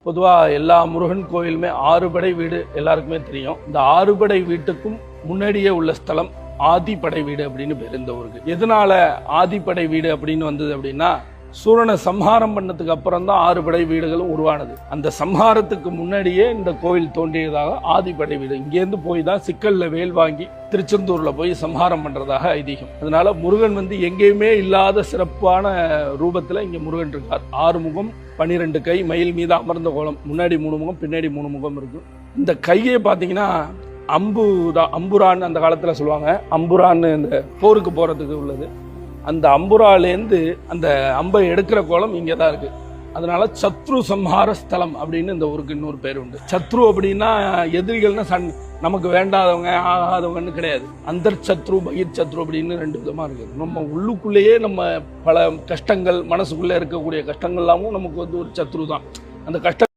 பொதுவாக எல்லா முருகன் கோயிலுமே ஆறுபடை வீடு எல்லாருக்குமே தெரியும். இந்த ஆறுபடை வீட்டுக்கும் முன்னாடியே உள்ள ஸ்தலம் ஆதிப்படை வீடு அப்படின்னு பேர் இந்த ஊருக்கு. எதனால ஆதிப்படை வீடு அப்படின்னு வந்தது அப்படின்னா, சூரனை சம்ஹாரம் பண்ணதுக்கு அப்புறம் தான் ஆறுபடை வீடுகளும் உருவானது. அந்த சம்ஹாரத்துக்கு முன்னாடியே இந்த கோயில் தோன்றியதாக ஆதிப்படை வீடு. இங்கேருந்து போய் தான் சிக்கல்ல வேல் வாங்கி திருச்செந்தூர்ல போய் சம்ஹாரம் பண்றதாக ஐதீகம். அதனால முருகன் எங்கேயுமே இல்லாத சிறப்பான ரூபத்துல இங்க முருகன் இருக்கார். 6 முகம் 12 கை, மயில் மீது அமர்ந்த கோலம், முன்னாடி 3 முகம் பின்னாடி 3 முகம் இருக்கும். இந்த கையே பார்த்தீங்கன்னா அம்புரான்னு அந்த காலத்துல சொல்லுவாங்க. அம்புரான்னு இந்த போருக்கு போறதுக்கு உள்ளது. அந்த அம்புராலேருந்து அந்த அம்பை எடுக்கிற கோலம் இங்கே தான் இருக்கு. அதனால சத்ரு சம்ஹார ஸ்தலம் அப்படின்னு இந்த ஊருக்கு இன்னொரு பேர் உண்டு. சத்ரு அப்படின்னா எதிரிகள்னா நமக்கு வேண்டாதவங்க ஆகாதவங்கன்னு கிடையாது. அந்தர் சத்ரு பகிர் சத்ரு அப்படின்னு 2 விதமா இருக்குது. நம்ம உள்ளுக்குள்ளேயே நம்ம பல கஷ்டங்கள், மனசுக்குள்ளே இருக்கக்கூடிய கஷ்டங்கள் எல்லாமும் நமக்கு ஒரு சத்ரு தான். அந்த கஷ்டம்